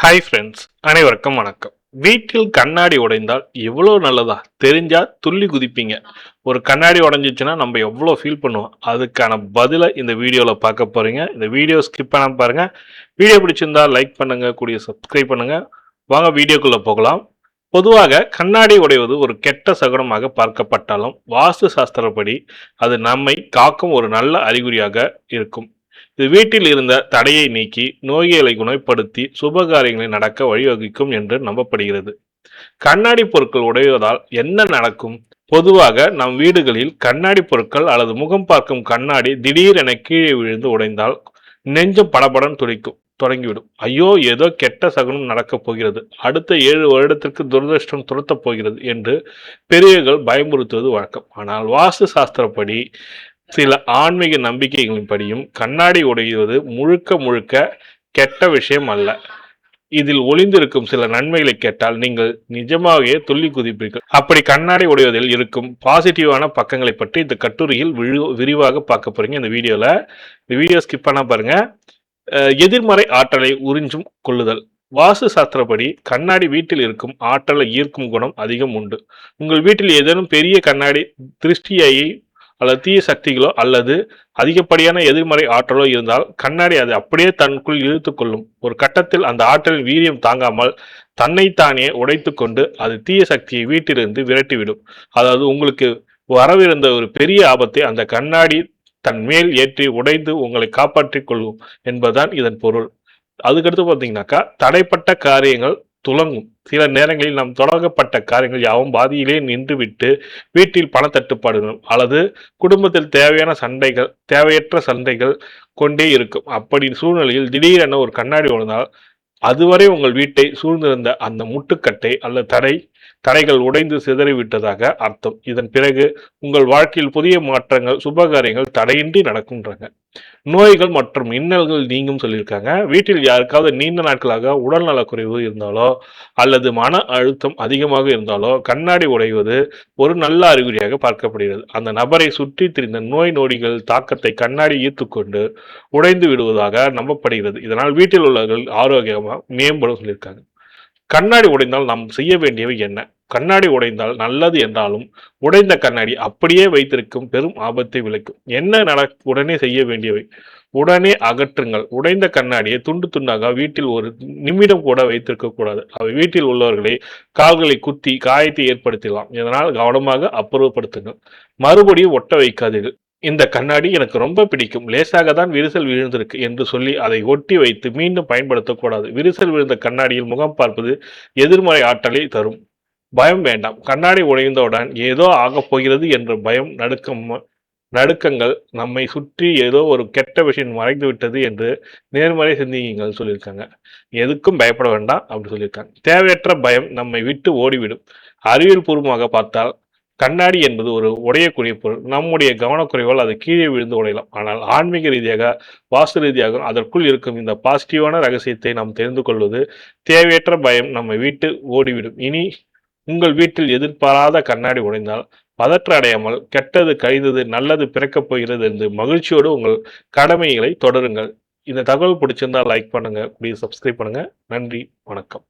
Hi friends, அனைவருக்கும் வணக்கம். வீட்டில் கண்ணாடி உடைந்தால் எவ்வளோ நல்லதா? தெரிஞ்சா துள்ளி குதிப்பீங்க. ஒரு கண்ணாடி உடைஞ்சிச்சுன்னா நம்ம எவ்வளோ ஃபீல் பண்ணுவோம். அதுக்கான பதிலை இந்த வீடியோவில் பார்க்க போறீங்க. இந்த வீடியோ ஸ்கிப் பண்ணாம பாருங்க. வீடியோ பிடிச்சிருந்தா லைக் பண்ணுங்க, கூடிய சப்ஸ்கிரைப் பண்ணுங்க. வாங்க வீடியோக்குள்ள போகலாம். பொதுவாக கண்ணாடி உடைவது ஒரு கெட்ட சகுனமாக பார்க்கப்பட்டாலும் வாஸ்து சாஸ்திரப்படி அது நம்மை காக்கும் ஒரு நல்ல அறிகுறியாக இருக்கும். இது வீட்டில் இருந்த தடையை நீக்கி நோய்களை குணப்படுத்தி சுபகாரியங்களை நடக்க வழிவகுக்கும் என்று நம்பப்படுகிறது. கண்ணாடி பொருட்கள் உடைவதால் என்ன நடக்கும்? பொதுவாக நம் வீடுகளில் கண்ணாடி பொருட்கள் அல்லது முகம் பார்க்கும் கண்ணாடி திடீரென கீழே விழுந்து உடைந்தால் நெஞ்சம் படபடன் துடிக்கும் தொடங்கிவிடும். ஐயோ, ஏதோ கெட்ட சகுனம் நடக்கப் போகிறது, அடுத்த 7 வருடத்திற்கு துரதிருஷ்டம் துரத்தப் போகிறது என்று பெரியவர்கள் பயமுறுத்துவது வழக்கம். ஆனால் வாஸ்து சாஸ்திரப்படி சில ஆன்மீக நம்பிக்கைகளின்படியும் கண்ணாடி உடைவது முழுக்க முழுக்க கெட்ட விஷயம் அல்ல. இதில் ஒளிந்திருக்கும் சில நன்மைகளை கேட்டால் நீங்கள் நிஜமாகவே துள்ளி குதிப்பீர்கள். அப்படி கண்ணாடி உடைவதில் இருக்கும் பாசிட்டிவான பக்கங்களை பற்றி இந்த கட்டுரையில் விரிவாக பார்க்க போறீங்க. இந்த வீடியோ ஸ்கிப் பண்ணா பாருங்க. எதிர்மறை ஆற்றலை உறிஞ்சும் கொள்ளுதல். வாஸ்து சாஸ்திரப்படி கண்ணாடி வீட்டில் இருக்கும் ஆற்றலை ஈர்க்கும் குணம் அதிகம் உண்டு. உங்கள் வீட்டில் ஏதேனும் பெரிய கண்ணாடி திருஷ்டியை அல்லது தீய சக்திகளோ அல்லது அதிகப்படியான எதிர்மறை ஆற்றலோ இருந்தால் கண்ணாடி அதை அப்படியே தனக்குள் இழுத்து கொள்ளும். ஒரு கட்டத்தில் அந்த ஆற்றலின் வீரியம் தாங்காமல் தன்னைத்தானே உடைத்து கொண்டு அது தீய சக்தியை வீட்டிலிருந்து விரட்டிவிடும். அதாவது உங்களுக்கு வரவிருந்த ஒரு பெரிய ஆபத்தை அந்த கண்ணாடி தன் மேல் ஏற்றி உடைந்து உங்களை காப்பாற்றிக் கொள்ளும் என்பதுதான் இதன் பொருள். அதுக்கடுத்து பார்த்தீங்கன்னாக்கா, தடைப்பட்ட காரியங்கள் துலங்கும். சில நேரங்களில் நாம் தொடங்கப்பட்ட காரியங்கள் யாவும் பாதியிலே நின்றுவிட்டு வீட்டில் பணத்தட்டுப்பாடுகள் அல்லது குடும்பத்தில் தேவையற்ற சண்டைகள் கொண்டே இருக்கும். அப்படி சூழ்நிலையில் திடீரென ஒரு கண்ணாடி விழுந்தால் அதுவரை உங்கள் வீட்டை சூழ்ந்திருந்த அந்த முட்டுக்கட்டை அல்லது தடைகள் உடைந்து சிதறிவிட்டதாக அர்த்தம். இதன் பிறகு உங்கள் வாழ்க்கையில் புதிய மாற்றங்கள் சுபகாரியங்கள் தடையின்றி நடக்கும்ன்றாங்க. நோய்கள் மற்றும் இன்னல்கள் நீங்கும் சொல்லியிருக்காங்க. வீட்டில் யாருக்காவது நீண்ட நாட்களாக உடல் நலக்குறைவு இருந்தாலோ அல்லது மன அழுத்தம் அதிகமாக இருந்தாலோ கண்ணாடி உடைவது ஒரு நல்ல அறிகுறியாக பார்க்கப்படுகிறது. அந்த நபரை சுற்றி திரிந்த நோய் நொடிகள் தாக்கத்தை கண்ணாடி ஈர்த்துக்கொண்டு உடைந்து விடுவதாக நம்பப்படுகிறது. இதனால் வீட்டில் உள்ளவர்கள் ஆரோக்கியமாக மேம்படும் சொல்லியிருக்காங்க. கண்ணாடி உடைந்தால் நாம் செய்ய வேண்டியவை என்ன? கண்ணாடி உடைந்தால் நல்லது என்றாலும் உடைந்த கண்ணாடி அப்படியே வைத்திருக்கும் பெரும் ஆபத்தை விளைக்கும். என்ன உடனே செய்ய வேண்டியவை? உடனே அகற்றுங்கள். உடைந்த கண்ணாடியை துண்டு துண்டாக வீட்டில் ஒரு நிமிடம் கூட வைத்திருக்க கூடாது. அவை வீட்டில் உள்ளவர்களை கால்களை குத்தி காயத்தை ஏற்படுத்தலாம். இதனால் கவனமாக அப்புறப்படுத்துங்கள். மறுபடியும் ஒட்ட வைக்காதீர்கள். இந்த கண்ணாடி எனக்கு ரொம்ப பிடிக்கும், லேசாக தான் விரிசல் விழுந்திருக்கு என்று சொல்லி அதை ஒட்டி வைத்து மீண்டும் பயன்படுத்தக்கூடாது. விரிசல் விழுந்த கண்ணாடியில் முகம் பார்ப்பது எதிர்மறை ஆற்றலை தரும். பயம் வேண்டாம். கண்ணாடி உடைந்தவுடன் ஏதோ ஆகப் போகிறது என்ற பயம் நடுக்கங்கள் நம்மை சுற்றி ஏதோ ஒரு கெட்ட விஷயம் மறைந்து விட்டது என்று நேர்மறை சிந்தியுங்கள் சொல்லியிருக்காங்க. எதுக்கும் பயப்பட வேண்டாம் அப்படி சொல்லியிருக்காங்க. தேவையற்ற பயம் நம்மை விட்டு ஓடிவிடும். அறிவியல் பூர்வமாக பார்த்தால் கண்ணாடி என்பது ஒரு உடையக்கூடிய பொருள். நம்முடைய கவனக்குறைவால் அது கீழே விழுந்து உடையலாம். ஆனால் ஆன்மீக ரீதியாக வாஸ்து ரீதியாக அதற்குள் இருக்கும் இந்த பாசிட்டிவான ரகசியத்தை நாம் தெரிந்து கொள்வது தேவையற்ற பயம் நம்மை விட்டு ஓடிவிடும். இனி உங்கள் வீட்டில் எதிர்பாராத கண்ணாடி உடைந்தால் பதற்ற அடையாமல் கெட்டது கழிந்தது நல்லது பிறக்கப் போகிறது என்று மகிழ்ச்சியோடு உங்கள் கடமைகளை தொடருங்கள். இந்த தகவல் பிடிச்சிருந்தால் லைக் பண்ணுங்க, சப்ஸ்கிரைப் பண்ணுங்க. நன்றி, வணக்கம்.